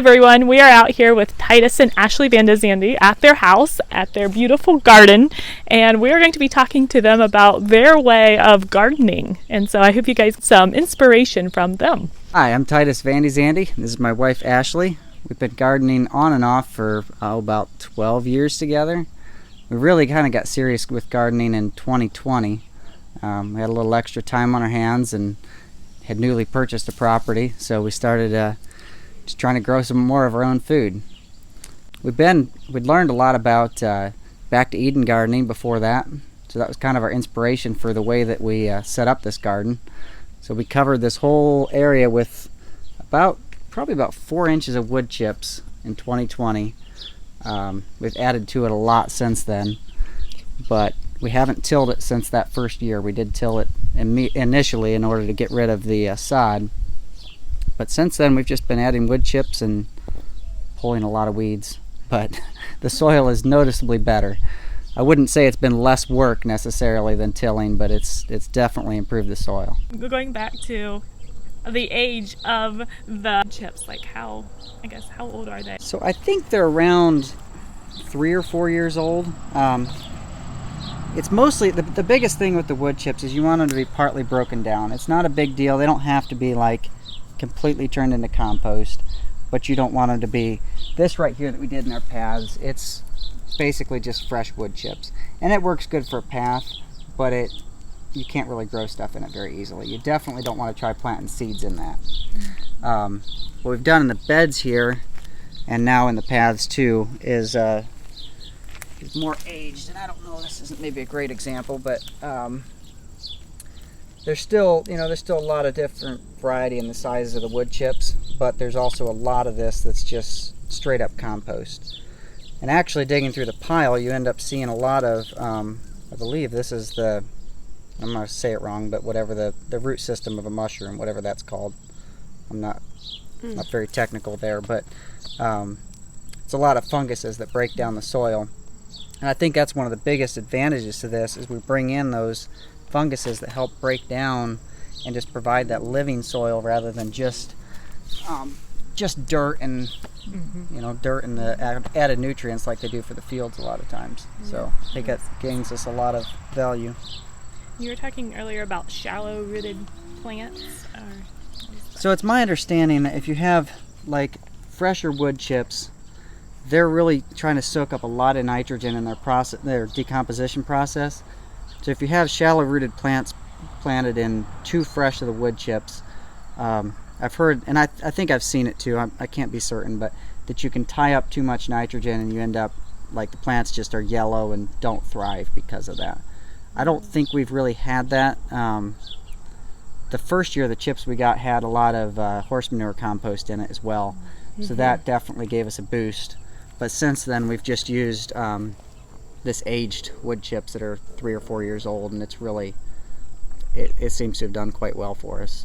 everyone, we are out here with Titus and Ashley Van de Zandy at their house, at their beautiful garden, and we are going to be talking to them about their way of gardening. And so I hope you guys get some inspiration from them. Hi, I'm Titus Van de Zandy. This is my wife Ashley. We've been gardening on and off for about 12 years together. We really kind of got serious with gardening in 2020. We had a little extra time on our hands and had newly purchased a property, so we started just trying to grow some more of our own food. We'd learned a lot about Back to Eden gardening before that, so that was kind of our inspiration for the way that we set up this garden. So we covered this whole area with probably about 4 inches of wood chips in 2020. We've added to it a lot since then, but we haven't tilled it since that first year. We did till it initially in order to get rid of the sod. But since then, we've just been adding wood chips and pulling a lot of weeds. But the soil is noticeably better. I wouldn't say it's been less work necessarily than tilling, but it's definitely improved the soil. Going back to the age of the chips, like how old are they? So I think they're around 3 or 4 years old. It's mostly, the biggest thing with the wood chips is you want them to be partly broken down. It's not a big deal. They don't have to be like completely turned into compost, but you don't want them to be this right here that we did in our paths. It's basically just fresh wood chips, and it works good for a path, but you can't really grow stuff in it very easily. You definitely don't want to try planting seeds in that. What we've done in the beds here and now in the paths too is more aged, and I don't know, this isn't maybe a great example, but there's still a lot of different variety in the sizes of the wood chips, but there's also a lot of this that's just straight up compost. And actually digging through the pile, you end up seeing a lot of, I believe this is I'm going to say it wrong, but whatever the root system of a mushroom, whatever that's called. I'm not very technical there, but it's a lot of funguses that break down the soil. And I think that's one of the biggest advantages to this, is we bring in those funguses that help break down and just provide that living soil rather than just dirt and dirt and the added nutrients like they do for the fields a lot of times. So I think that gains us a lot of value. You were talking earlier about shallow rooted plants. So it's my understanding that if you have like fresher wood chips, they're really trying to soak up a lot of nitrogen in their decomposition process. So if you have shallow rooted plants planted in too fresh of the wood chips, I've heard, and I think I've seen it too, I can't be certain, but that you can tie up too much nitrogen and you end up like the plants just are yellow and don't thrive because of that. I don't think we've really had that. The first year the chips we got had a lot of horse manure compost in it as well, so that definitely gave us a boost. But since then we've just used this aged wood chips that are 3 or 4 years old, and it's really, it seems to have done quite well for us.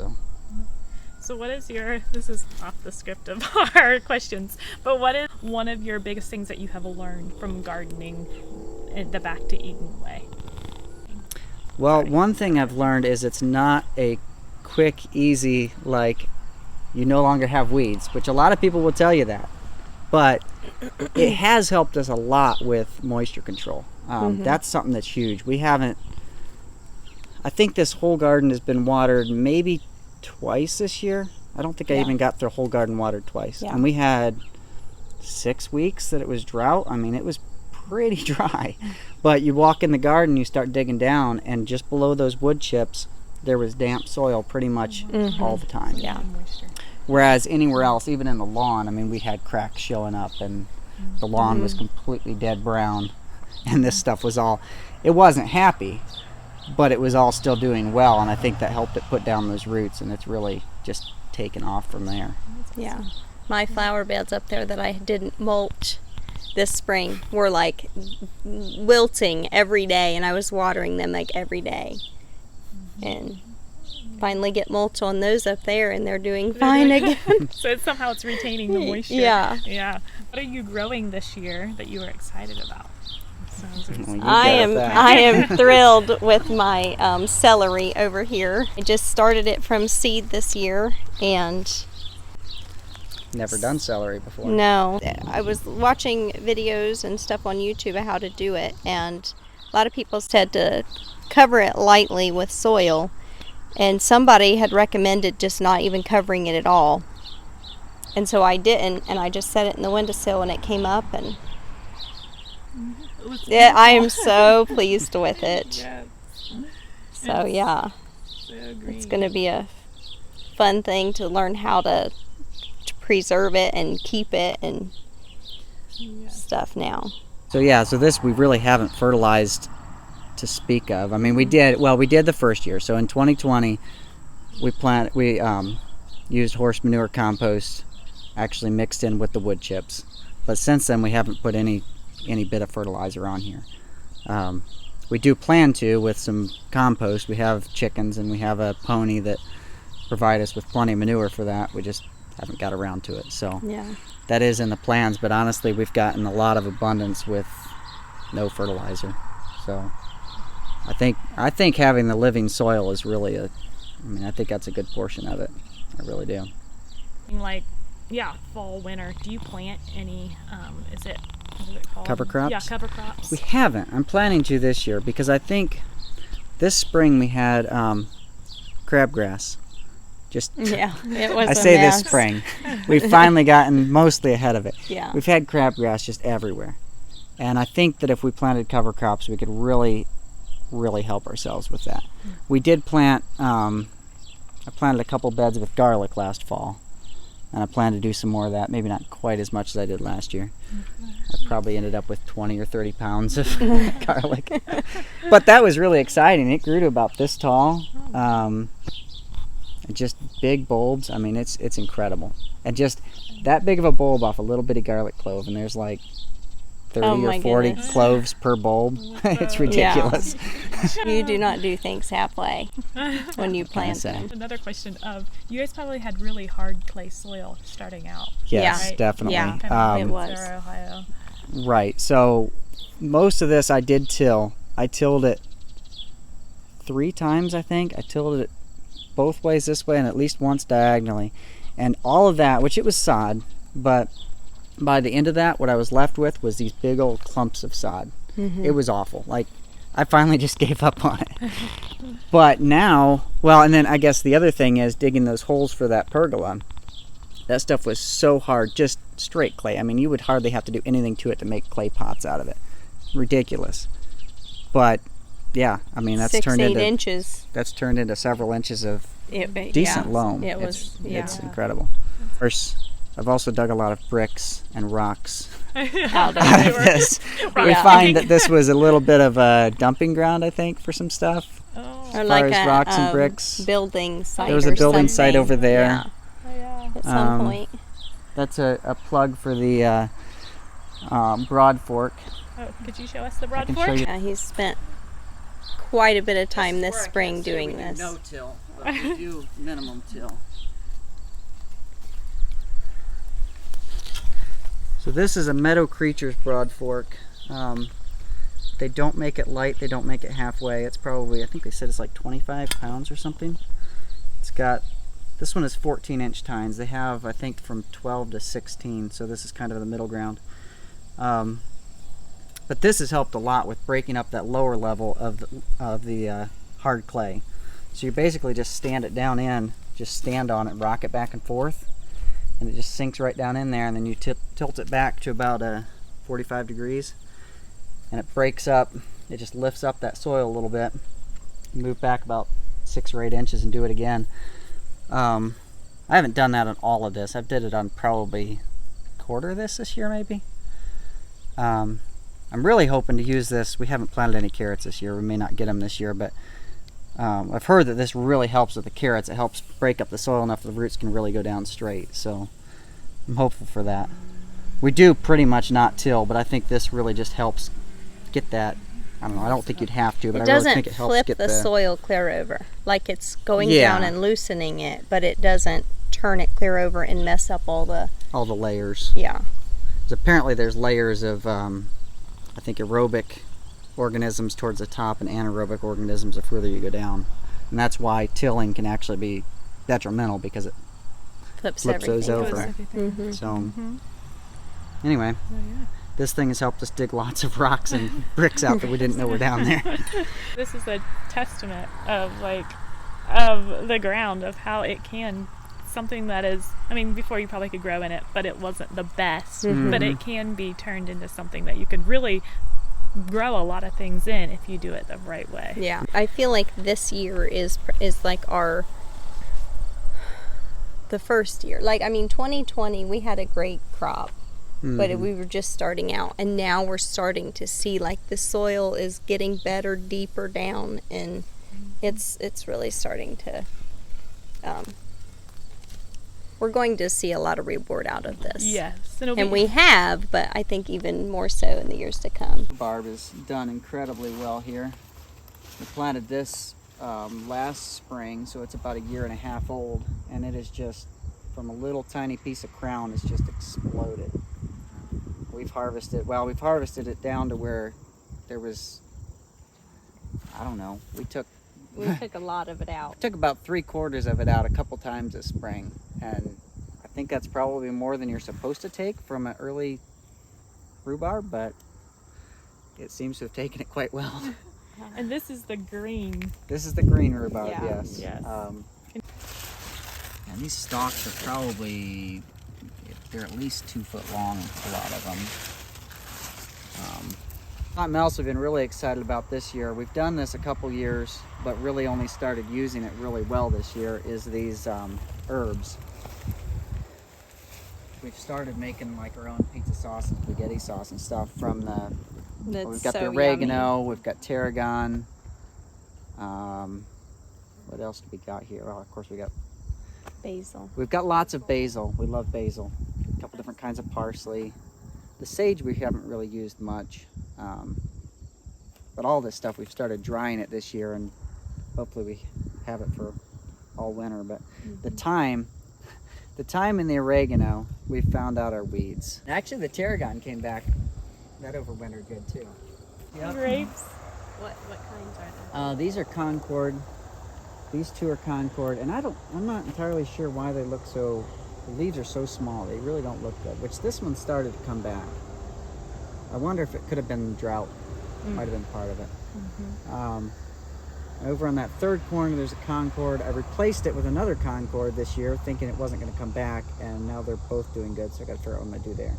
So what is this is off the script of our questions, but what is one of your biggest things that you have learned from gardening in the Back to Eden way? Well, one thing I've learned is it's not a quick, easy, like you no longer have weeds, which a lot of people will tell you that. But it has helped us a lot with moisture control. That's something that's huge. I think this whole garden has been watered maybe twice this year. I don't think I even got the whole garden watered twice. And we had 6 weeks that it was drought. I mean, it was pretty dry. But you walk in the garden, you start digging down, and just below those wood chips, there was damp soil pretty much all the time. Yeah. Whereas anywhere else, even in the lawn, I mean, we had cracks showing up, and the lawn was completely dead brown, and this stuff was it wasn't happy, but it was all still doing well, and I think that helped it put down those roots, and it's really just taken off from there. Yeah. My flower beds up there that I didn't mulch this spring were like wilting every day, and I was watering them like every day. And finally get mulch on those up there, and they're doing fine again. So somehow it's retaining the moisture. Yeah. What are you growing this year that you are excited about? I am thrilled with my celery over here. I just started it from seed this year, and Never done celery before. No. I was watching videos and stuff on YouTube of how to do it, and a lot of people said to cover it lightly with soil, and somebody had recommended just not even covering it at all. And so I didn't, and I just set it in the windowsill, and it came up, and yeah, I am so pleased with it. Yes. So yeah, So it's going to be a fun thing to learn how to preserve it and keep it and stuff now. So yeah, so this we really haven't fertilized to speak of. I mean, we did the first year. So in 2020, we used horse manure compost, actually mixed in with the wood chips. But since then, we haven't put any bit of fertilizer on here. We do plan to with some compost. We have chickens and we have a pony that provide us with plenty of manure for that. We just haven't got around to it. So Yeah. that is in the plans. But honestly, we've gotten a lot of abundance with no fertilizer. So I think having the living soil is really I think that's a good portion of it. I really do. Like, yeah, fall, winter. Do you plant any? Is it called? Cover crops? Yeah, cover crops. We haven't. I'm planning to this year because I think this spring we had crabgrass. Yeah, it was I a say mess. this spring. We've finally gotten mostly ahead of it. Yeah. We've had crabgrass just everywhere. And I think that if we planted cover crops, we could really, really help ourselves with that. We did plant, I planted a couple beds with garlic last fall. And I plan to do some more of that, maybe not quite as much as I did last year. I probably ended up with 20 or 30 pounds of garlic. But that was really exciting. It grew to about this tall. Just big bulbs. I mean, it's incredible. And just that big of a bulb off a little bitty garlic clove, and there's like 30 Oh my or 40 goodness. cloves per bulb. It's ridiculous. You do not do things halfway when you plant say? them. Another question of, you guys probably had really hard clay soil starting out. Yes, Right. definitely. Yeah, Kind it was. Sarah, Ohio. Right. So most of this I did till. I tilled it 3 times, I think. I tilled it both ways this way and at least once diagonally. And all of that, which it was sod, but by the end of that, what I was left with was these big old clumps of sod. Mm-hmm. It was awful. Like, I finally just gave up on it. But now, well, and then I guess the other thing is digging those holes for that pergola. That stuff was so hard, just straight clay. I mean, you would hardly have to do anything to it to make clay pots out of it. Ridiculous. But yeah, I mean, that's 6, turned 8 into inches. that's turned into several inches of decent yeah, loam. It was, It's Yeah. incredible. Of course, I've also dug a lot of bricks and rocks out out of of this. We Yeah. find that this was a little bit of a dumping ground, I think, for some stuff. Oh, Or As like far as a rocks and bricks. building site. There was a or building site something. over there. Yeah, yeah. at some point. That's a plug for the Broad Fork. Oh, could you show us the I broad can show fork? you. Yeah, he's spent quite a bit of time this spring doing this. No till, but we do minimum till. So this is a Meadow Creatures Broad Fork. They don't make it light, they don't make it halfway. It's probably, I think they said it's like 25 pounds or something. It's got, this one is 14-inch tines. They have, I think, from 12 to 16, so this is kind of the middle ground. But this has helped a lot with breaking up that lower level of the hard clay. So you basically just stand it down in, just stand on it, rock it back and forth, and it just sinks right down in there, and then you tilt it back to about 45 degrees, and it breaks up. It just lifts up that soil a little bit. Move back about 6 or 8 inches and do it again. I haven't done that on all of this. I've did it on probably a quarter of this year, maybe. I'm really hoping to use this. We haven't planted any carrots this year. We may not get them this year, but I've heard that this really helps with the carrots. It helps break up the soil enough that the roots can really go down straight. So I'm hopeful for that. We do pretty much not till, but I think this really just helps get that. I don't know. I don't think you'd have to, but It I really doesn't think it helps flip get the soil clear over. Like it's going Yeah. down and loosening it, but it doesn't turn it clear over and mess up all the, all the layers. yeah. 'Cause apparently there's layers of, I think, aerobic organisms towards the top and anaerobic organisms the further you go down. And that's why tilling can actually be detrimental, because it flips those everything. over. Mm-hmm. So anyway, Oh, yeah. this thing has helped us dig lots of rocks and bricks out that we didn't know were down there. This is a testament of the ground, of how it can, something that is, I mean, before you probably could grow in it, but it wasn't the best, but it can be turned into something that you could really grow a lot of things in if you do it the right way. Yeah, I feel like this year is like the first year. Like, I mean, 2020 we had a great crop, but we were just starting out, and now we're starting to see like the soil is getting better, deeper down, and it's really starting to. We're going to see a lot of reward out of this. Yes, And we have, but I think even more so in the years to come. Barb has done incredibly well here. We planted this last spring, so it's about 1.5 years old, and it is just, from a little tiny piece of crown, it's just exploded. We've harvested it down to where there was, I don't know, we took a lot of it out. took about 3/4 of it out a couple times this spring, and I think that's probably more than you're supposed to take from an early rhubarb, but it seems to have taken it quite well. And this is the green. This is the green rhubarb, Yeah. yes. Yes. And these stalks are probably, they're at least 2 foot long, a lot of them. Something else we've been really excited about this year, we've done this a couple years, but really only started using it really well this year, is these herbs. We've started making like our own pizza sauce and spaghetti sauce and stuff from we've got the oregano, we've got tarragon. What else do we got here? Well, of course we got Basil. We've got lots of basil. We love basil. A couple different kinds of parsley. The sage we haven't really used much. But all this stuff, we've started drying it this year, and hopefully we have it for all winter. But the thyme and the oregano, we found out are weeds. Actually, the tarragon came back. That overwintered good too. Grapes. What kinds are These are Concord. These two are Concord, and I'm not entirely sure why they look so. The leaves are so small; they really don't look good. Which this one started to come back. I wonder if it could have been drought. Might have been part of it. Over on that third corner, there's a Concord. I replaced it with another Concord this year, thinking it wasn't going to come back, and now they're both doing good. So I got to figure out what I'm going to do there.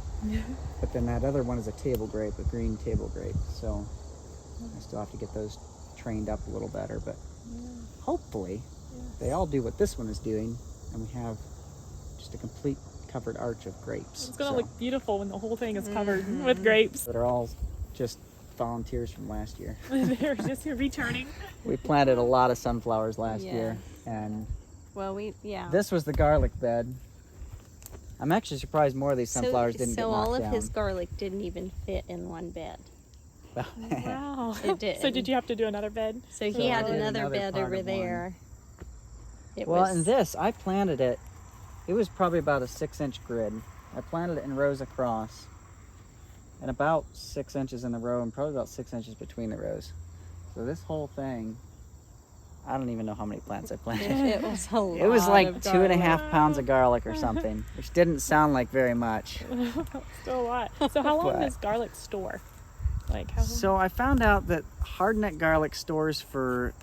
But then that other one is a table grape, a green table grape. So I still have to get those trained up a little better, but hopefully they all do what this one is doing, and we have just a complete covered arch of grapes. It's going to look beautiful when the whole thing is covered with grapes. That are all just volunteers from last year. They're just returning. We planted a lot of sunflowers last year, and this was the garlic bed. I'm actually surprised more of these sunflowers didn't get knocked down. So all of his garlic didn't even fit in one bed. Wow. It did. So did you have to do another bed? So he had another bed part over of there. And this, I planted it. It was probably about a 6-inch grid. I planted it in rows across, and about 6 inches in the row, and probably about 6 inches between the rows. So this whole thing, I don't even know how many plants I planted. It was a lot. It was like of 2.5 pounds of garlic or something, which didn't sound like very much. Still a lot. So how long does garlic store? Like how long? So I found out that hardneck garlic stores for,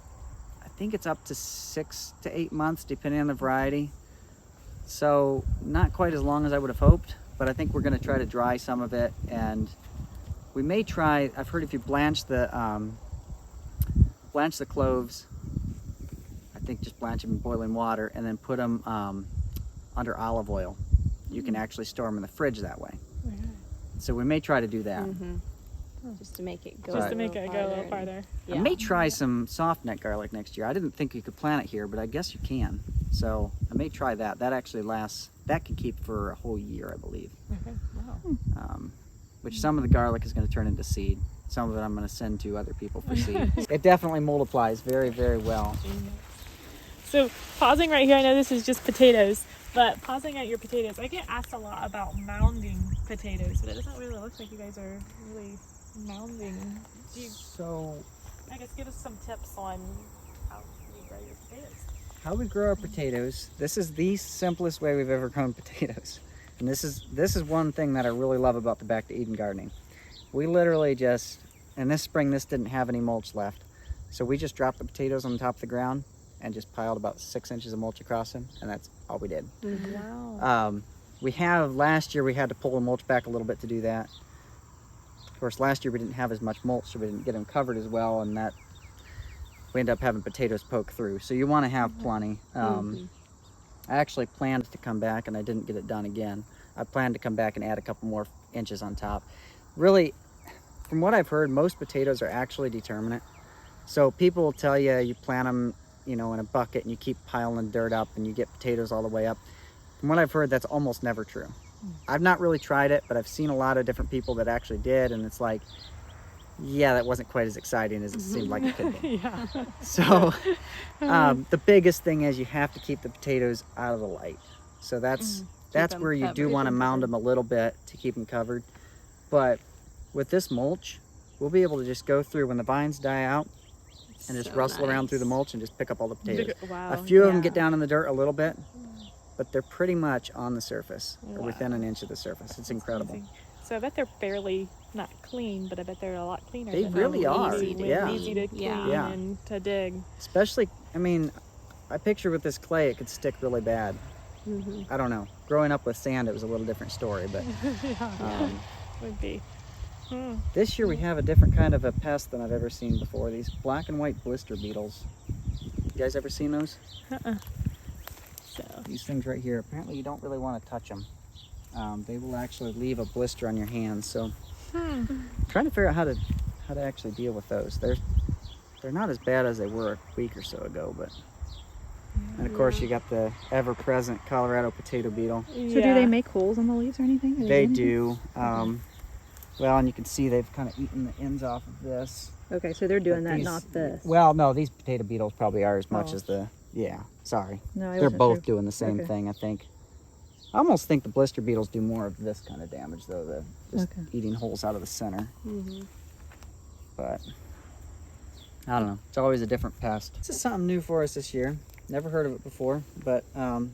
I think it's up to 6 to 8 months, depending on the variety. So not quite as long as I would have hoped, but I think we're going to try to dry some of it, and we may try. I've heard if you blanch the cloves, I think just blanch them in boiling water and then put them under olive oil. You can actually store them in the fridge that way. So we may try to do that. Just to make it go. Just to make it go a little farther. I may try some soft neck garlic next year. I didn't think you could plant it here, but I guess you can. So I may try that. That actually lasts. That can keep for a whole year, I believe. Okay. Wow. Which some of the garlic is going to turn into seed. Some of it I'm going to send to other people for seed. It definitely multiplies very, very well. So pausing right here, I know this is just potatoes, but pausing at your potatoes, I get asked a lot about mounding potatoes, but it doesn't really look like you guys are really mounding. So I guess give us some tips on how you grow your potatoes. how we grow our potatoes. This is the simplest way we've ever grown potatoes. And this is one thing that I really love about the Back to Eden gardening. We literally just, and this spring this didn't have any mulch left. So we just dropped the potatoes on top of the ground and just piled about 6 inches of mulch across them, and that's all we did. Wow. Last year we had to pull the mulch back a little bit to do that. Of course, last year we didn't have as much mulch, so we didn't get them covered as well, and that we ended up having potatoes poke through. So you want to have plenty. I actually planned to come back, and I didn't get it done again. I planned to come back and add a couple more inches on top. Really, from what I've heard, most potatoes are actually determinate. So people will tell you, you plant them, in a bucket and you keep piling dirt up and you get potatoes all the way up. From what I've heard, that's almost never true. I've not really tried it, but I've seen a lot of different people that actually did, and it's like, yeah, that wasn't quite as exciting as it seemed like it could be. So the biggest thing is you have to keep the potatoes out of the light. So that's where you do want to mound them a little bit to keep them covered. But with this mulch, we'll be able to just go through when the vines die out and just rustle around through the mulch and just pick up all the potatoes. Wow. A few of them get down in the dirt a little bit, but they're pretty much on the surface or within an inch of the surface. It's incredible. Amazing. So I bet they're fairly not clean, but I bet they're a lot cleaner. They than really are. Yeah. Easy to clean Yeah. and to dig. Especially, I picture with this clay, it could stick really bad. I don't know. Growing up with sand, it was a little different story, but Would be. this year we have a different kind of a pest than I've ever seen before. These black and white blister beetles. You guys ever seen those? So These things right here, apparently you don't really want to touch them. They will actually leave a blister on your hands. So trying to figure out how to actually deal with those. They're not as bad as they were a week or so ago, but and of course you got the ever-present Colorado potato beetle. So do they make holes on the leaves or anything? They do. Well, and you can see they've kind of eaten the ends off of this. Okay, so they're doing But that, these- not this. Well, no, these potato beetles probably are as much Oh. as the, sorry. No, I They're wasn't both sure. doing the same Okay. thing, I think. I almost think the blister beetles do more of this kind of damage, though, the just Okay. eating holes out of the center. But, I don't know. It's always a different pest. This is something new for us this year. Never heard of it before, but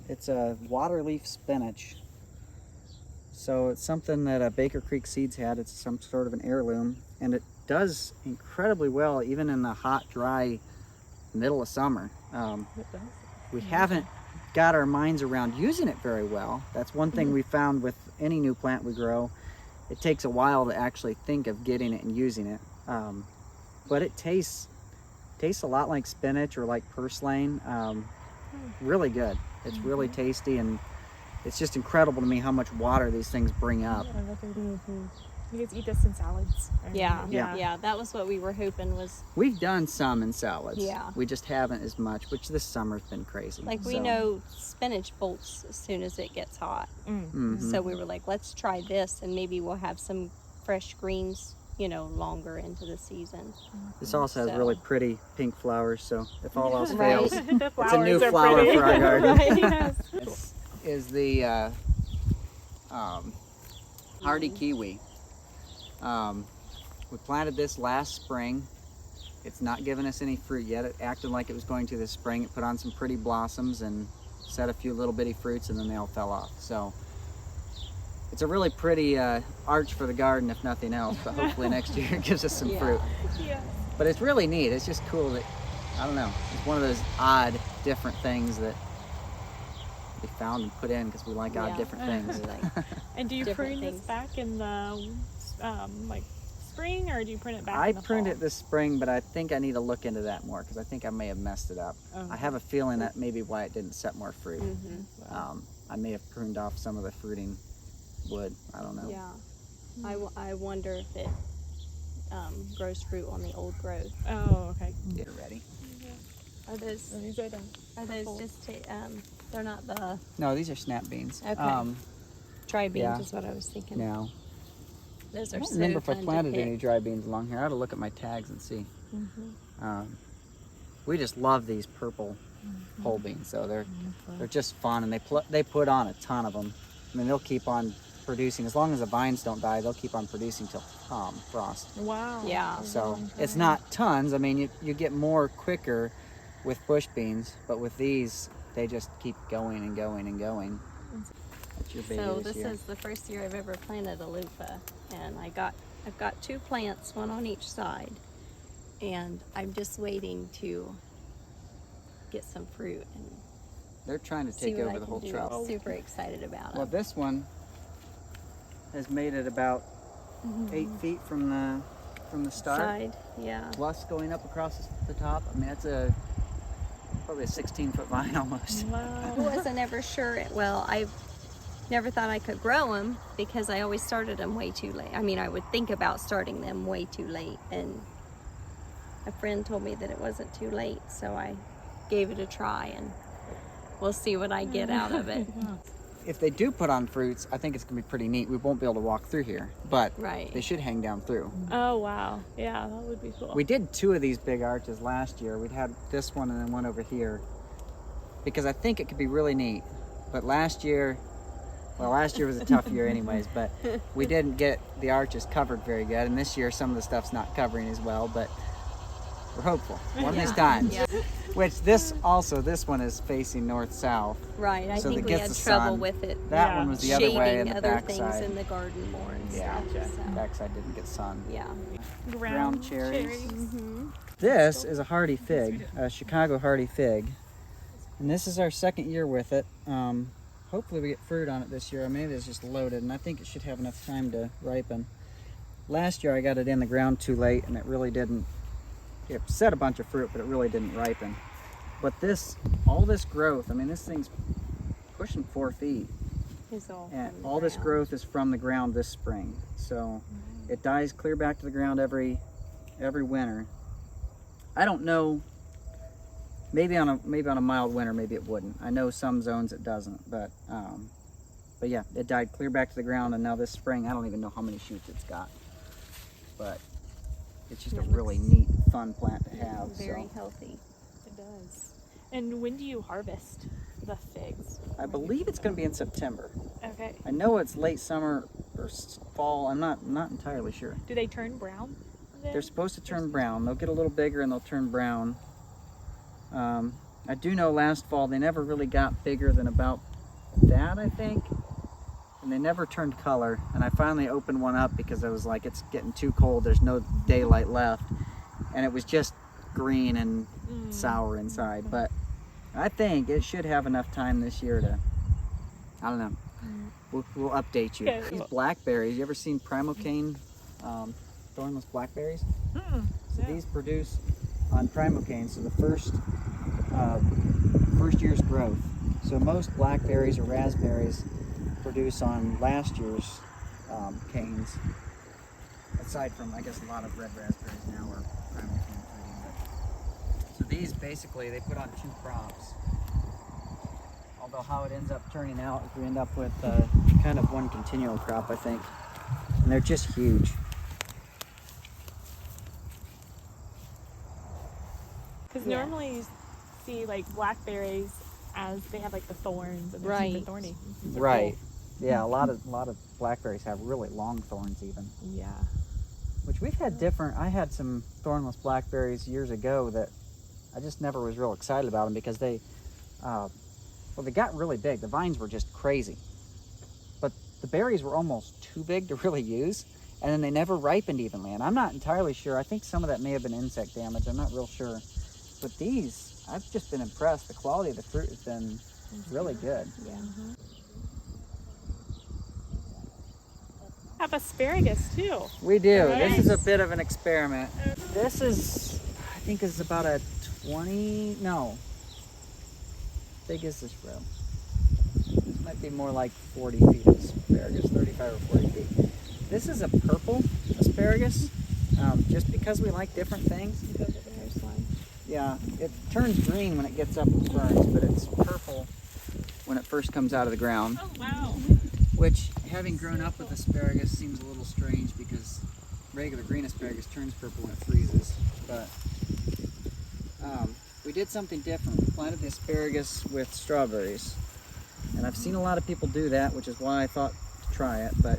it's a water leaf spinach. So it's something that Baker Creek Seeds had. It's some sort of an heirloom, and it does incredibly well even in the hot, dry middle of summer. We haven't got our minds around using it very well. That's one thing we found with any new plant we grow. It takes a while to actually think of getting it and using it. But it tastes a lot like spinach or like purslane. Really good. It's really tasty, and it's just incredible to me how much water these things bring up. You guys eat this in salads. Right? Yeah. That was what we were hoping was, We've done some in salads. Yeah. We just haven't as much, which this summer's been crazy. like, we So, know spinach bolts as soon as it gets hot. mhm. So we were like, let's try this, and maybe we'll have some fresh greens, longer into the season. This also has So- really pretty pink flowers, so if all else Right. fails, The it's a new flowers are flower pretty. for our garden. Right. Yes. This is the Hearty Kiwi. We planted this last spring. It's not given us any fruit yet. It acted like it was going to this spring. It put on some pretty blossoms and set a few little bitty fruits, and then they all fell off. So it's a really pretty arch for the garden, if nothing else, but hopefully next year it gives us some Yeah. fruit. Yes. But it's really neat. It's just cool that, I don't know, it's one of those odd, different things that we found and put in because we like odd, Yeah. different things. Like, And do you Different prune this things. back in the like spring, or do you prune it back? I in the pruned fall? it this spring, but I think I need to look into that more because I think I may have messed it up. Oh. I have a feeling that may be why it didn't set more fruit. mhm. I may have pruned off some of the fruiting wood. I don't know. Yeah. I wonder if it grows fruit on the old growth. Oh, okay. Get it ready. Are those And these are the purple. just they're not the No, these are snap beans. Okay. dry beans Yeah. is what I was thinking. No. Those I are don't so remember if I fun to planted pick. any dry beans along here. I ought to look at my tags and see. Mhm. We just love these purple pole beans, so they're just fun, and they put on a ton of them. I mean, they'll keep on producing as long as the vines don't die. They'll keep on producing till frost. Wow. Yeah. So it's not tons. I mean, you get more quicker, with bush beans, but with these, they just keep going and going and going. That's your baby So this this year. is the first year I've ever planted a loofah, and I've got 2 plants, one on each side, and I'm just waiting to get some fruit and They're trying to see take what I over the can whole do. trout. I'm super excited about Well, it. this one has made it about 8 feet from the start. Side, yeah. Plus going up across the top. I mean, that's probably a 16-foot vine almost. Wow. I wasn't ever sure. Well, I never thought I could grow them because I always started them way too late. I mean, I would think about starting them way too late, and a friend told me that it wasn't too late, so I gave it a try, and we'll see what I get out of it. If they do put on fruits, I think it's going to be pretty neat. We won't be able to walk through here, but Right. they should hang down through. Oh, wow. Yeah, that would be cool. We did 2 of these big arches last year. We'd had this one and then one over here because I think it could be really neat. But last year was a tough year anyways, but we didn't get the arches covered very good. And this year some of the stuff's not covering as well, but we're hopeful. One of these times. Yeah. Which this one is facing north-south. Right. I So think that we gets had the trouble sun. with it That Yeah. one was the other way in shading the other things backside. in the garden more and Yeah, stuff. So, backside didn't get sun. yeah. Ground cherries. Mm-hmm. This is a hardy fig, a Chicago hardy fig. And this is our 2nd year with it. Hopefully we get fruit on it this year. Maybe it's just loaded, and I think it should have enough time to ripen. Last year I got it in the ground too late, and it really didn't. It set a bunch of fruit, but it really didn't ripen. But all this growth, I mean, this thing's pushing 4 feet. It's all And from the all this ground. growth is from the ground this spring. So it dies clear back to the ground every winter. I don't know. Maybe on a mild winter, maybe it wouldn't. I know some zones it doesn't, but yeah, it died clear back to the ground, and now this spring, I don't even know how many shoots it's got. But it's just a really neat, fun plant to have. Very So healthy. It does. And when do you harvest the figs? I believe it's going to be in September. Okay. I know it's late summer or fall. I'm not entirely sure. Do they turn brown then? They're supposed to turn brown. They'll get a little bigger and they'll turn brown. I do know last fall they never really got bigger than about that, I think. And they never turned color. And I finally opened one up because I was like, it's getting too cold. There's no daylight left. And it was just green and sour inside. But I think it should have enough time this year to, I don't know. We'll update you. Okay. These blackberries, you ever seen Primocane thornless blackberries? So these produce on Primocane, so the first year's growth. So most blackberries or raspberries produce on last year's canes. Aside from, I guess, a lot of red raspberries now are Primocane fruiting. But, so these basically, they put on 2 crops. Although how it ends up turning out, if we end up with kind of one continual crop, I think. And they're just huge. Because Yeah. normally you see like blackberries as they have like the thorns and they're Right. super thorny. Super Right. Yeah, a lot of blackberries have really long thorns even. cool. Yeah. Which we've had different. I had some thornless blackberries years ago that I just never was real excited about them because they got really big. The vines were just crazy. But the berries were almost too big to really use, and then they never ripened evenly. And I'm not entirely sure. I think some of that may have been insect damage. I'm not real sure. But these, I've just been impressed. The quality of the fruit has been really good. Yeah. Have asparagus too. We do. This is a Nice. bit of an experiment. This is, I think, is about a 20. No. How big is this row? This might be more like 40 feet of asparagus, 35 or 40 feet. This is a purple asparagus, just because we like different things. There's one. Yeah, it turns green when it gets up and burns, but it's purple when it first comes out of the ground. Oh wow. Which, having grown up with asparagus, seems a little strange because regular green asparagus turns purple when it freezes. But we did something different. We planted the asparagus with strawberries. And I've seen a lot of people do that, which is why I thought to try it. But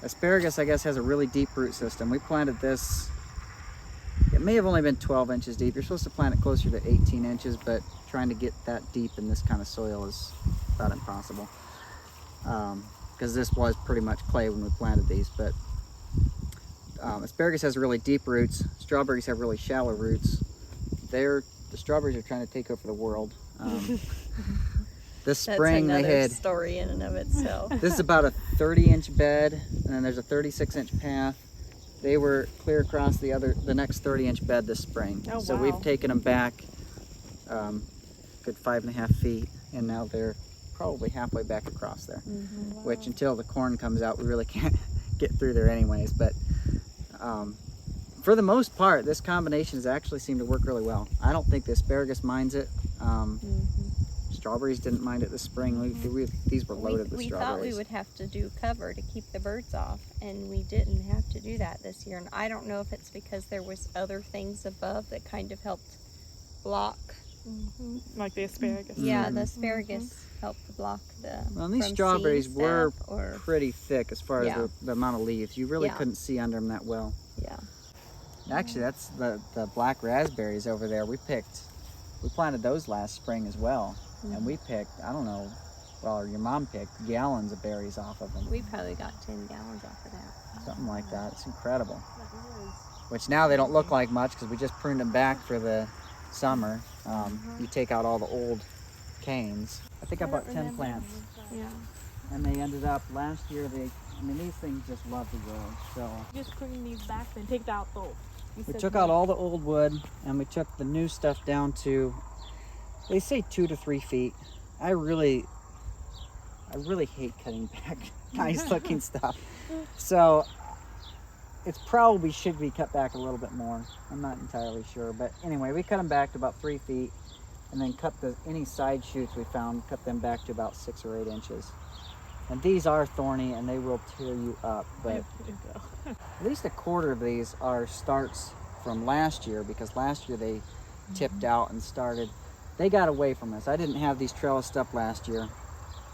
asparagus, I guess, has a really deep root system. We planted this It may have only been 12 inches deep. You're supposed to plant it closer to 18 inches, but trying to get that deep in this kind of soil is about impossible. Because this was pretty much clay when we planted these. But asparagus has really deep roots. Strawberries have really shallow roots. The strawberries are trying to take over the world. This spring That's they another had, story in and of itself. this is about a 30-inch bed, and then there's a 36-inch path. They were clear across the next 30-inch bed this spring. Oh, So wow. we've taken them back good 5.5 feet, and now they're probably halfway back across there. Which until the corn comes out, we really can't get through there anyways. But for the most part, this combination has actually seemed to work really well. I don't think the asparagus minds it. Strawberries didn't mind it this spring. These were loaded with we strawberries. thought we would have to do cover to keep the birds off, and we didn't have to do that this year. And I don't know if it's because there was other things above that kind of helped block. Like the asparagus. Yeah, the asparagus helped block the. Well, and these from strawberries seed were stuff or, pretty thick as far Yeah. as the amount of leaves. You really Yeah. couldn't see under them that well. yeah. Actually, that's the black raspberries over there. We planted those last spring as well. And we picked, I don't know, well, your mom picked gallons of berries off of them. We probably got 10 gallons off of that. Something like that. It's incredible. Which now they don't look like much because we just pruned them back for the summer. You take out all the old canes. I think I bought 10 plants. Yeah. And they ended up, last year, these things just love to grow. So Just bring these back and take out the old. we took out all the old wood and we took the new stuff down to, they say 2 to 3 feet. I really hate cutting back nice looking stuff. So it's probably should be cut back a little bit more. I'm not entirely sure, but anyway, we cut them back to about 3 feet, and then cut any side shoots we found, cut them back to about 6 or 8 inches. And these are thorny and they will tear you up, but at least a quarter of these are starts from last year, because last year they tipped out and started. They got away from us. I didn't have these trellised up last year,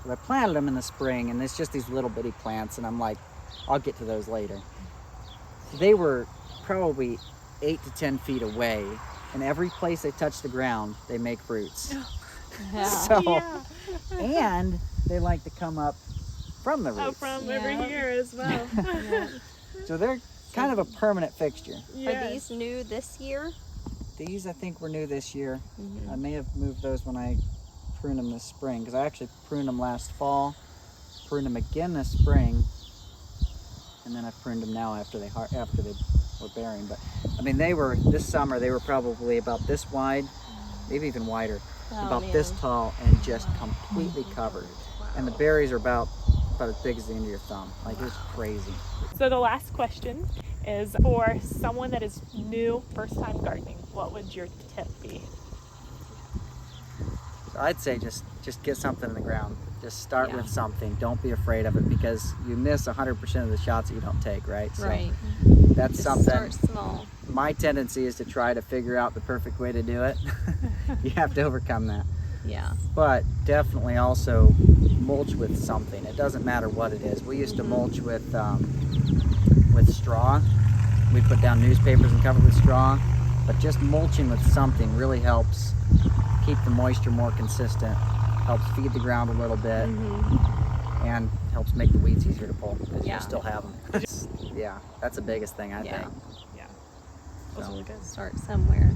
but I planted them in the spring, and it's just these little bitty plants, and I'm like, I'll get to those later. They were probably 8 to 10 feet away, and every place they touch the ground, they make roots. Yeah. So, and they like to come up from the roots. Oh, from over Yeah. here as well. So they're kind of a permanent fixture. Are these new this year? These I think were new this year. I may have moved those when I pruned them this spring, because I actually pruned them last fall, pruned them again this spring, and then I pruned them now after they were bearing. But I mean, this summer they were probably about this wide, maybe even wider, about this tall, and just completely covered. And the berries are about as big as the end of your thumb. Like, it's crazy. So the last question is for someone that is new, first time gardening, what would your tip be? So I'd say just get something in the ground. Just start Yeah. with something. Don't be afraid of it, because you miss 100% of the shots that you don't take, right? So Right. that's Just something. start small. My tendency is to try to figure out the perfect way to do it. You have to overcome that. Yeah. But definitely also mulch with something. It doesn't matter what it is. We used to mulch with straw. We'd put down newspapers and cover it with straw. But just mulching with something really helps keep the moisture more consistent, helps feed the ground a little bit, and helps make the weeds easier to pull, because Yeah. you still have them. Yeah, that's the biggest thing, I Yeah. think. Yeah. So. That's really good. Start somewhere.